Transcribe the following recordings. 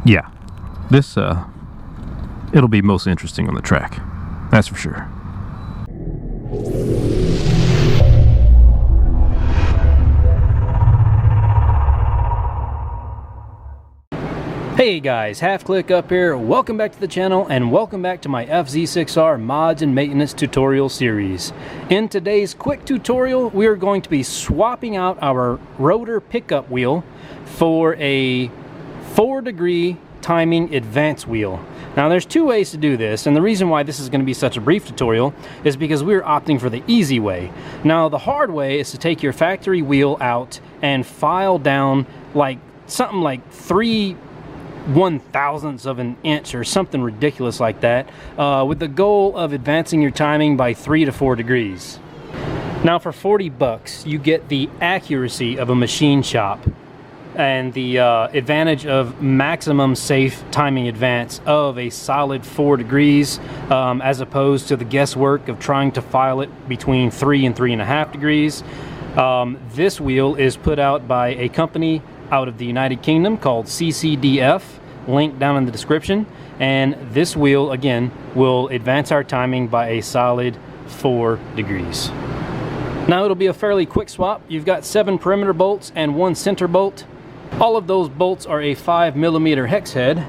yeah, this it'll be most interesting on the track, that's for sure. Hey guys, HalfClickUp here. Welcome back to the channel and welcome back to my FZ6R mods and maintenance tutorial series. In today's quick tutorial, we are going to be swapping out our rotor pickup wheel for a 4-degree timing advance wheel. Now there's two ways to do this, and the reason why this is going to be such a brief tutorial is because we're opting for the easy way. Now the hard way is to take your factory wheel out and file down like something like 3/1000ths of an inch or something ridiculous like that, with the goal of advancing your timing by 3 to 4 degrees. Now for 40 bucks you get the accuracy of a machine shop and the advantage of maximum safe timing advance of a solid 4 degrees, as opposed to the guesswork of trying to file it between 3 and 3.5 degrees. This wheel is put out by a company out of the United Kingdom called CCDF, link down in the description, and this wheel again will advance our timing by a solid 4 degrees. Now it'll be a fairly quick swap. You've got 7 perimeter bolts and 1 center bolt. All of those bolts are a 5mm hex head.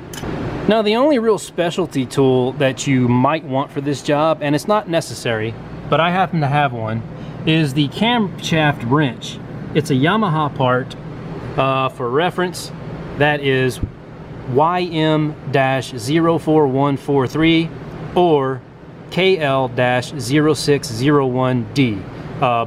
Now the only real specialty tool that you might want for this job, and it's not necessary, but I happen to have one, is the camshaft wrench. It's a Yamaha part. For reference, that is YM-04143 or KL-0601D.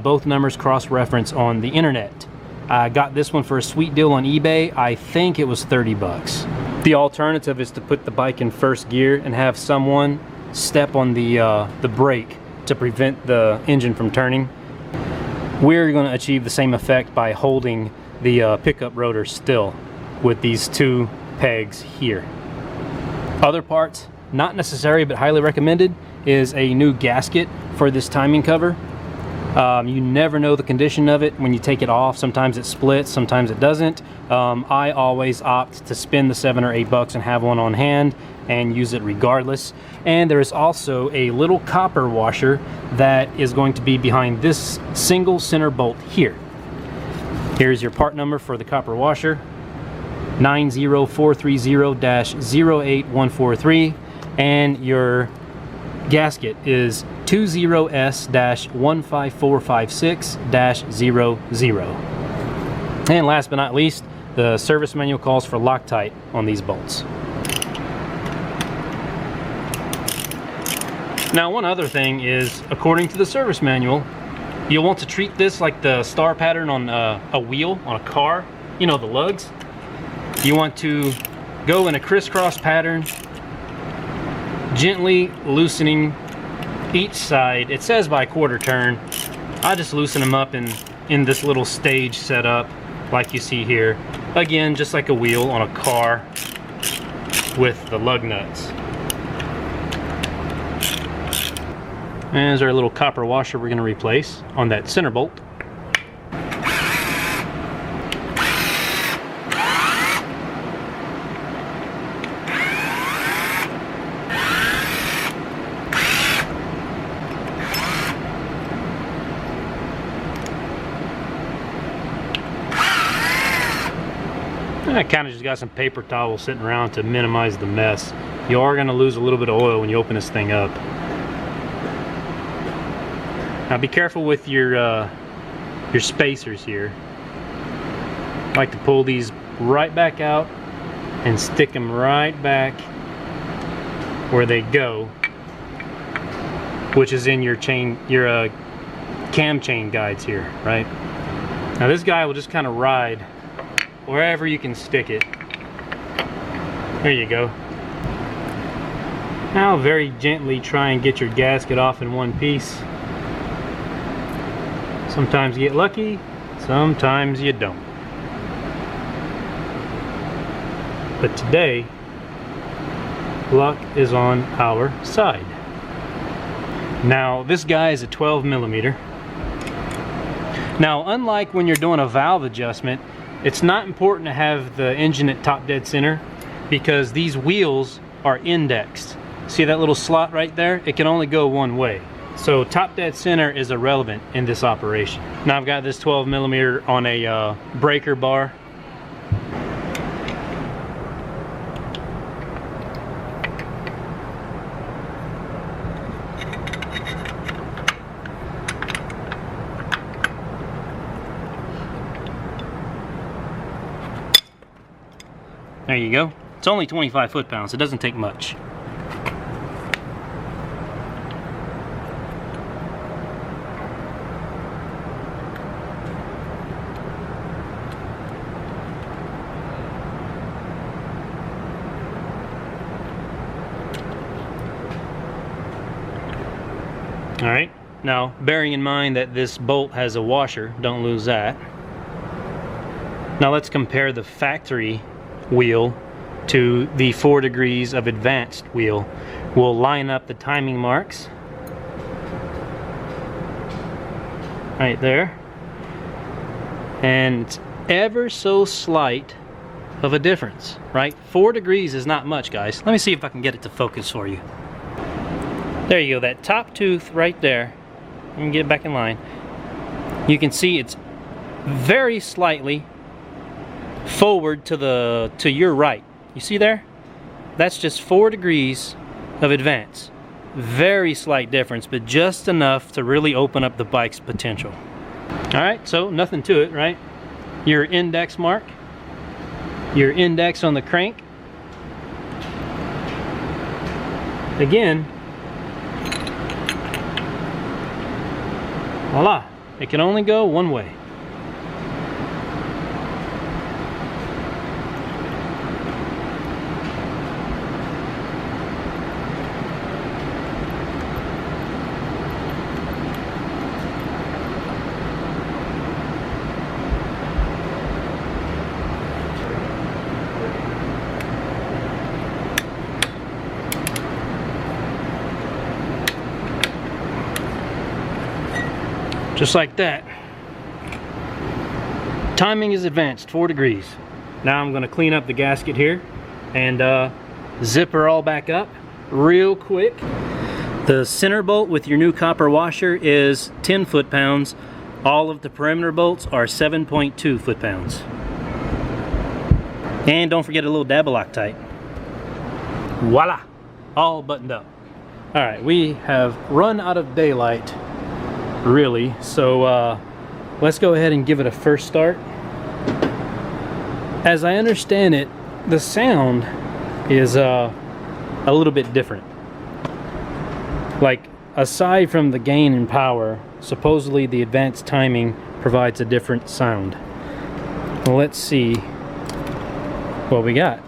Both numbers cross-reference on the internet. I got this one for a sweet deal on eBay. I think it was 30 bucks. The alternative is to put the bike in first gear and have someone step on the brake to prevent the engine from turning. We're going to achieve the same effect by holding the pickup rotor still with these 2 pegs here. Other parts, not necessary but highly recommended, is a new gasket for this timing cover. You never know the condition of it when you take it off. Sometimes it splits, sometimes it doesn't. I always opt to spend the 7 or 8 bucks and have one on hand and use it regardless. And there is also a little copper washer that is going to be behind this single center bolt here. Here's your part number for the copper washer, 90430-08143, and your gasket is 20S-15456-00. And last but not least, the service manual calls for Loctite on these bolts. Now one other thing is, according to the service manual, you'll want to treat this like the star pattern on a wheel on a car, you know, the lugs. You want to go in a crisscross pattern, gently loosening each side. It says by quarter turn. I just loosen them up in this little stage setup like you see here. Again, just like a wheel on a car with the lug nuts. And there's our little copper washer we're going to replace on that center bolt. I kind of just got some paper towels sitting around to minimize the mess. You are going to lose a little bit of oil when you open this thing up. Now be careful with your spacers here. I like to pull these right back out and stick them right back where they go, which is in your chain, your cam chain guides here, right? Now this guy will just kind of ride wherever you can stick it. There you go. Now very gently try and get your gasket off in one piece. Sometimes you get lucky, sometimes you don't. But today, luck is on our side. Now this guy is a 12mm. Now unlike when you're doing a valve adjustment, it's not important to have the engine at top dead center. because these wheels are indexed. See that little slot right there? It can only go one way. So top dead center is irrelevant in this operation. Now I've got this 12mm on a breaker bar. There you go. It's only 25 foot-pounds. It doesn't take much. All right. Now, bearing in mind that this bolt has a washer, don't lose that. Now let's compare the factory wheel to the 4 degrees of advanced wheel. We'll line up the timing marks right there, and ever so slight of a difference, right? 4 degrees is not much, guys. Let me see if I can get it to focus for you. There you go, that top tooth right there. Let me get it back in line. You can see it's very slightly forward to your right. You see there? That's just 4 degrees of advance. Very slight difference, but just enough to really open up the bike's potential. Alright, so nothing to it, right? Your index mark, your index on the crank. Again, voila, it can only go one way. Just like that. Timing is advanced, 4 degrees. Now I'm going to clean up the gasket here and zip her all back up real quick. The center bolt with your new copper washer is 10 foot-pounds. All of the perimeter bolts are 7.2 foot-pounds. And don't forget a little dab of Loctite. Voila! All buttoned up. Alright, we have run out of daylight, really, so let's go ahead and give it a first start. As I understand it, the sound is a little bit different. Like, aside from the gain in power, supposedly the advanced timing provides a different sound. Well, let's see what we got.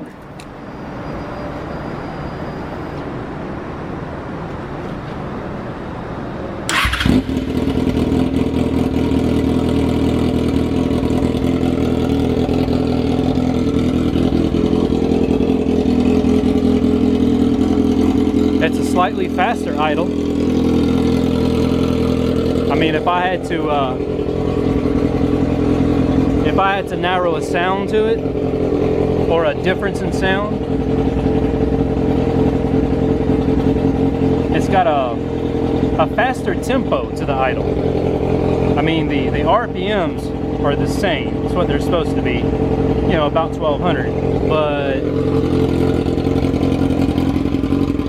It's a slightly faster idle. I mean, if I had to narrow a sound to it, or a difference in sound, it's got a faster tempo to the idle. I mean, the RPMs are the same. It's what they're supposed to be, you know, about 1200. But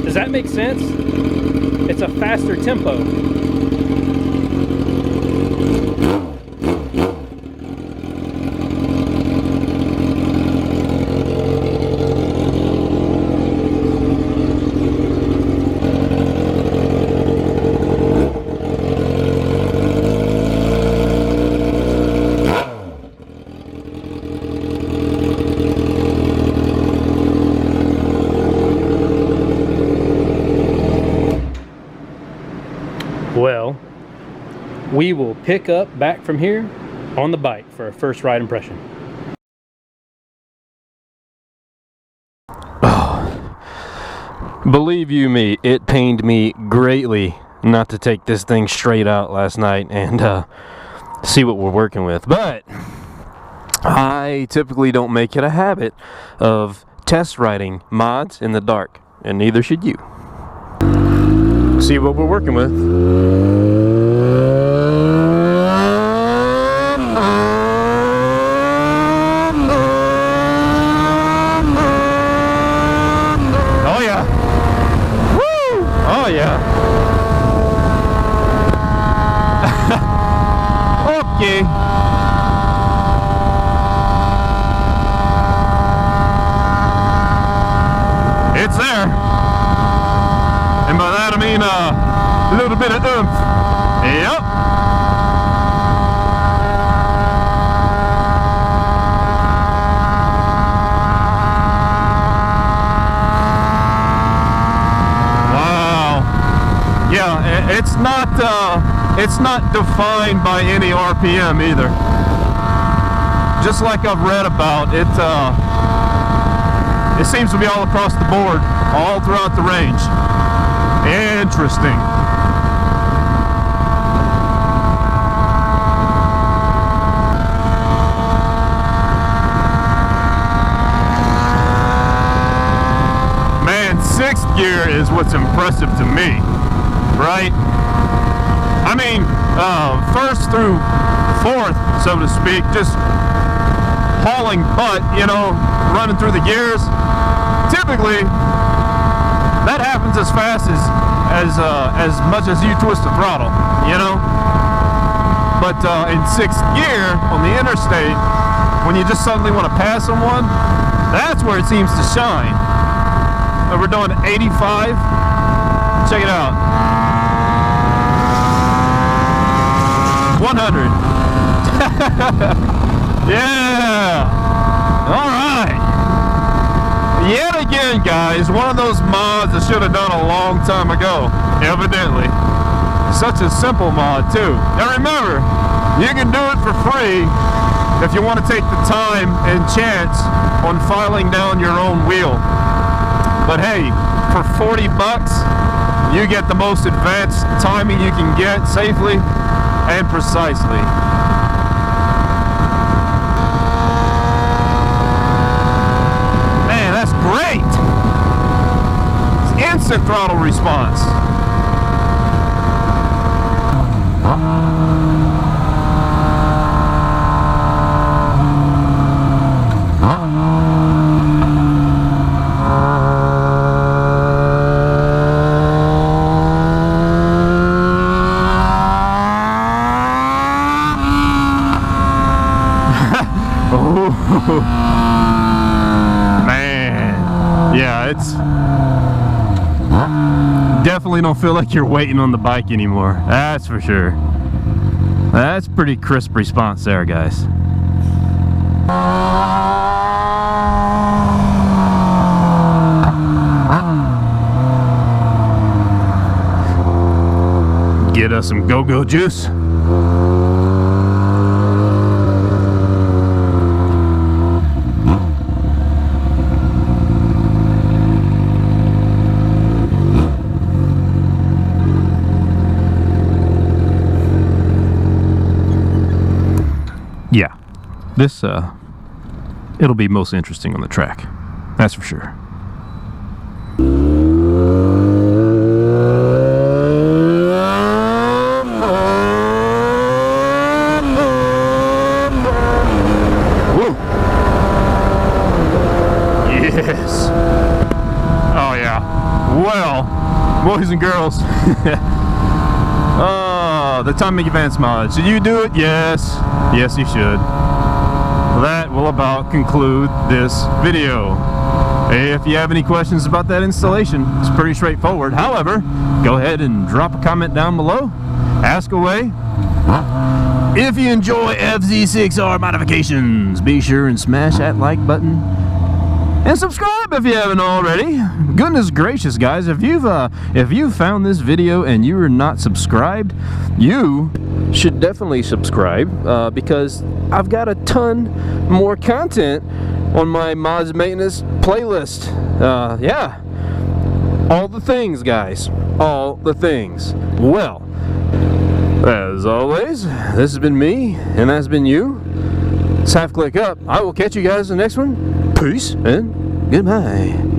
does that make sense? It's a faster tempo. Well, we will pick up back from here on the bike for a first ride impression. Oh, believe you me, it pained me greatly not to take this thing straight out last night and see what we're working with. But I typically don't make it a habit of test riding mods in the dark, and neither should you. See what we're working with. Oh yeah. Woo! Oh yeah. Okay. It's there. And by that I mean a little bit of oomph. Yep. Wow. Yeah, it's not defined by any RPM either. Just like I've read about it, it seems to be all across the board, all throughout the range. Interesting. Man, 6th gear is what's impressive to me, right? I mean, 1st through 4th, so to speak, just hauling butt, you know, running through the gears. Typically, that happens as fast as much as you twist the throttle, you know. But in 6th gear on the interstate, when you just suddenly want to pass someone, that's where it seems to shine. And we're doing 85. Check it out. 100. Yeah. All right. Yet again, guys, one of those mods I should have done a long time ago, evidently. Such a simple mod, too. Now remember, you can do it for free if you want to take the time and chance on filing down your own wheel. But hey, for 40 bucks, you get the most advanced timing you can get safely and precisely. Great! It's instant throttle response. Yeah, it's definitely don't feel like you're waiting on the bike anymore. That's for sure. That's pretty crisp response there, guys. Get us some go-go juice. Yeah, this it'll be most interesting on the track, that's for sure. Woo. Yes. Oh yeah. Well, boys and girls. The timing advance mod. Should you do it? Yes. Yes, you should. That will about conclude this video. If you have any questions about that installation, it's pretty straightforward. However, go ahead and drop a comment down below. Ask away. If you enjoy FZ6R modifications, be sure and smash that like button. And subscribe if you haven't already. Goodness gracious, guys, if you've found this video and you are not subscribed, you should definitely subscribe because I've got a ton more content on my mods maintenance playlist. Yeah, all the things, guys, all the things. Well, as always, this has been me and that's been you. It's Half Click Up. I will catch you guys in the next one. Peace and Goodbye.